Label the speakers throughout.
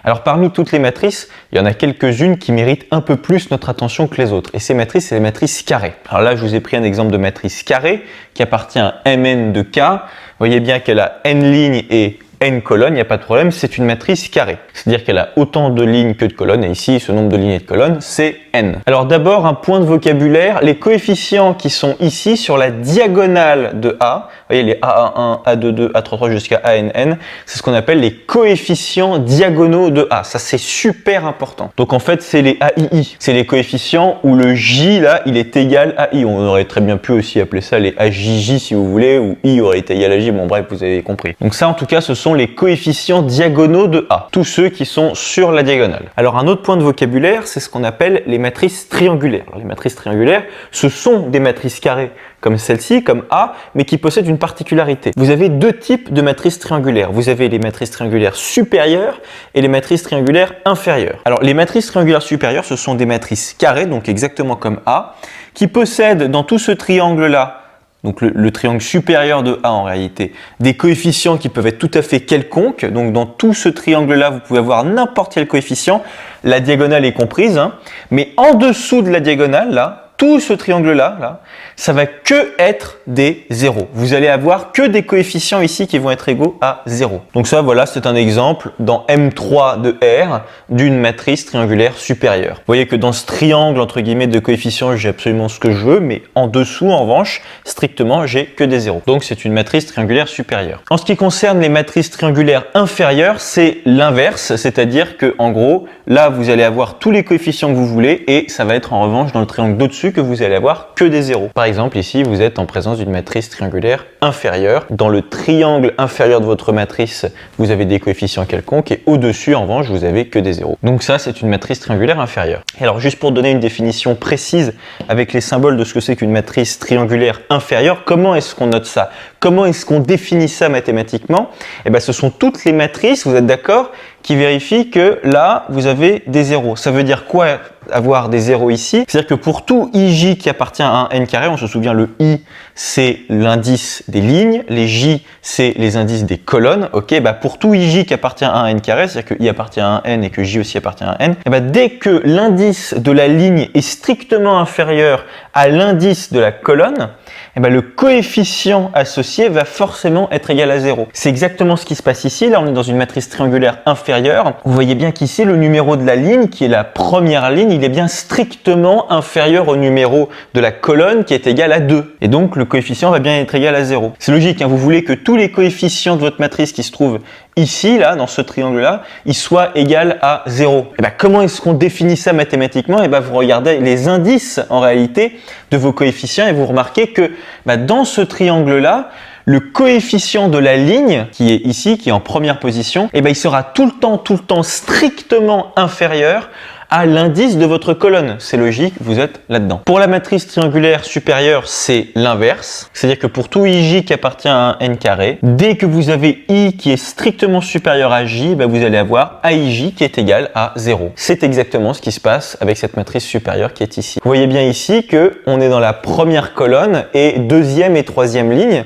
Speaker 1: Alors parmi toutes les matrices, il y en a quelques-unes qui méritent un peu plus notre attention que les autres. Et ces matrices, c'est les matrices carrées. Alors là, je vous ai pris un exemple de matrice carrée qui appartient à Mn de K. Vous voyez bien qu'elle a n lignes et n colonnes, il n'y a pas de problème, c'est une matrice carrée. C'est-à-dire qu'elle a autant de lignes que de colonnes, et ici, ce nombre de lignes et de colonnes, c'est n. Alors d'abord, un point de vocabulaire, les coefficients qui sont ici sur la diagonale de A, vous voyez les A11, A22, A33 jusqu'à ANN, c'est ce qu'on appelle les coefficients diagonaux de A. Ça, c'est super important. Donc en fait, c'est les AII, c'est les coefficients où le J, là, il est égal à I. On aurait très bien pu aussi appeler ça les AJJ si vous voulez, ou I aurait été égal à J, bon bref, vous avez compris. Donc ça, en tout cas, ce sont les coefficients diagonaux de A, tous ceux qui sont sur la diagonale. Alors un autre point de vocabulaire, c'est ce qu'on appelle les matrices triangulaires. Alors, les matrices triangulaires, ce sont des matrices carrées comme celle-ci, comme A, mais qui possèdent une particularité. Vous avez deux types de matrices triangulaires. Vous avez les matrices triangulaires supérieures et les matrices triangulaires inférieures. Alors les matrices triangulaires supérieures, ce sont des matrices carrées, donc exactement comme A, qui possèdent dans tout ce triangle-là, donc le triangle supérieur de A en réalité, des coefficients qui peuvent être tout à fait quelconques. Donc dans tout ce triangle-là, vous pouvez avoir n'importe quel coefficient, la diagonale est comprise, hein. Mais en dessous de la diagonale, là, tout ce triangle-là, ça va que être des zéros. Vous allez avoir que des coefficients ici qui vont être égaux à 0. Donc ça, voilà, c'est un exemple dans M3 de R d'une matrice triangulaire supérieure. Vous voyez que dans ce triangle, entre guillemets, de coefficients, j'ai absolument ce que je veux, mais en dessous, en revanche, strictement, j'ai que des zéros. Donc c'est une matrice triangulaire supérieure. En ce qui concerne les matrices triangulaires inférieures, c'est l'inverse, c'est-à-dire que, en gros, là, vous allez avoir tous les coefficients que vous voulez et ça va être en revanche dans le triangle d'au-dessus que vous allez avoir que des zéros. Par exemple, ici, vous êtes en présence d'une matrice triangulaire inférieure. Dans le triangle inférieur de votre matrice, vous avez des coefficients quelconques et au-dessus, en revanche, vous avez que des zéros. Donc ça, c'est une matrice triangulaire inférieure. Et alors, juste pour donner une définition précise avec les symboles de ce que c'est qu'une matrice triangulaire inférieure, comment est-ce qu'on note ça? Comment est-ce qu'on définit ça mathématiquement? Eh bien, ce sont toutes les matrices, vous êtes d'accord, qui vérifient que là, vous avez des zéros. Ça veut dire quoi avoir des zéros ici? C'est-à-dire que pour tout IJ qui appartient à un n carré, on se souvient, le I, c'est l'indice des lignes, les J, c'est les indices des colonnes. Ok, bah pour tout IJ qui appartient à un n carré, c'est-à-dire que I appartient à un n et que J aussi appartient à un n, et bah dès que l'indice de la ligne est strictement inférieur à l'indice de la colonne, et bah le coefficient associé va forcément être égal à 0. C'est exactement ce qui se passe ici. Là, on est dans une matrice triangulaire inférieure. Vous voyez bien qu'ici, le numéro de la ligne, qui est la première ligne, il est bien strictement inférieur au numéro de la colonne qui est égal à 2. Et donc, le coefficient va bien être égal à 0. C'est logique, hein, vous voulez que tous les coefficients de votre matrice qui se trouvent ici, là, dans ce triangle-là, ils soient égal à 0. Et ben, comment est-ce qu'on définit ça mathématiquement? Et ben, vous regardez les indices, en réalité, de vos coefficients et vous remarquez que dans ce triangle-là, le coefficient de la ligne, qui est ici, qui est en première position, et ben, il sera tout le temps strictement inférieur à l'indice de votre colonne. C'est logique, vous êtes là-dedans. Pour la matrice triangulaire supérieure, c'est l'inverse. C'est-à-dire que pour tout IJ qui appartient à un n carré, dès que vous avez I qui est strictement supérieur à J, vous allez avoir AIJ qui est égal à 0. C'est exactement ce qui se passe avec cette matrice supérieure qui est ici. Vous voyez bien ici que on est dans la première colonne et deuxième et troisième ligne.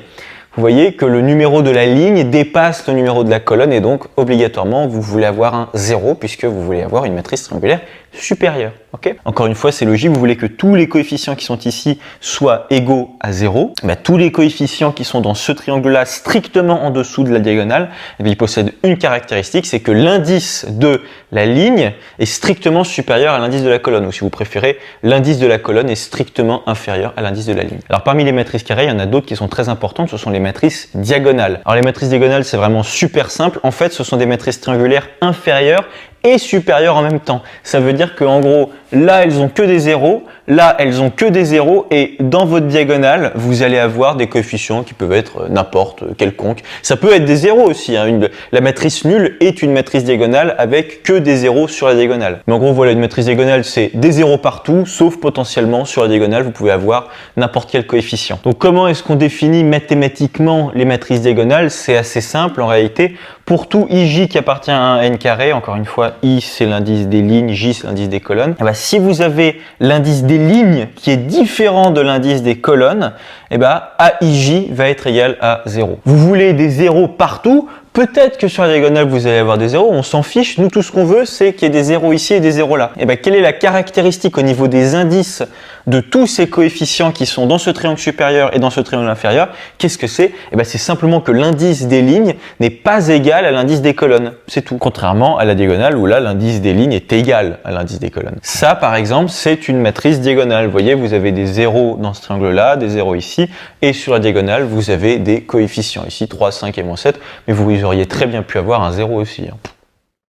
Speaker 1: Vous voyez que le numéro de la ligne dépasse le numéro de la colonne et donc obligatoirement vous voulez avoir un 0 puisque vous voulez avoir une matrice triangulaire supérieure. Okay. Encore une fois, c'est logique, vous voulez que tous les coefficients qui sont ici soient égaux à 0. Tous les coefficients qui sont dans ce triangle-là strictement en dessous de la diagonale, ils possèdent une caractéristique, c'est que l'indice de la ligne est strictement supérieur à l'indice de la colonne, ou si vous préférez, l'indice de la colonne est strictement inférieur à l'indice de la ligne. Alors parmi les matrices carrées, il y en a d'autres qui sont très importantes, ce sont les matrices diagonales. Alors les matrices diagonales, c'est vraiment super simple. En fait, ce sont des matrices triangulaires inférieures et supérieures en même temps. Ça veut dire qu'en gros, là, elles ont que des zéros, là, elles ont que des zéros, et dans votre diagonale, vous allez avoir des coefficients qui peuvent être n'importe quelconque. Ça peut être des zéros aussi, hein. La matrice nulle est une matrice diagonale avec que des zéros sur la diagonale. Mais en gros, voilà, une matrice diagonale, c'est des zéros partout, sauf potentiellement sur la diagonale, vous pouvez avoir n'importe quel coefficient. Donc comment est-ce qu'on définit mathématiquement les matrices diagonales? C'est assez simple en réalité. Pour tout IJ qui appartient à un n carré, encore une fois, I c'est l'indice des lignes, J c'est l'indice des colonnes. Si vous avez l'indice des lignes qui est différent de l'indice des colonnes, AIJ va être égal à 0. Vous voulez des zéros partout? Peut-être que sur la diagonale, vous allez avoir des zéros, on s'en fiche. Nous, tout ce qu'on veut, c'est qu'il y ait des zéros ici et des zéros là. Et bien, quelle est la caractéristique au niveau des indices de tous ces coefficients qui sont dans ce triangle supérieur et dans ce triangle inférieur? Qu'est-ce que c'est? Et bien, c'est simplement que l'indice des lignes n'est pas égal à l'indice des colonnes. C'est tout. Contrairement à la diagonale où là, l'indice des lignes est égal à l'indice des colonnes. Ça, par exemple, c'est une matrice diagonale. Vous voyez, vous avez des zéros dans ce triangle-là, des zéros ici, et sur la diagonale, vous avez des coefficients ici, 3, 5 et moins 7, mais vous auriez très bien pu avoir un 0 aussi.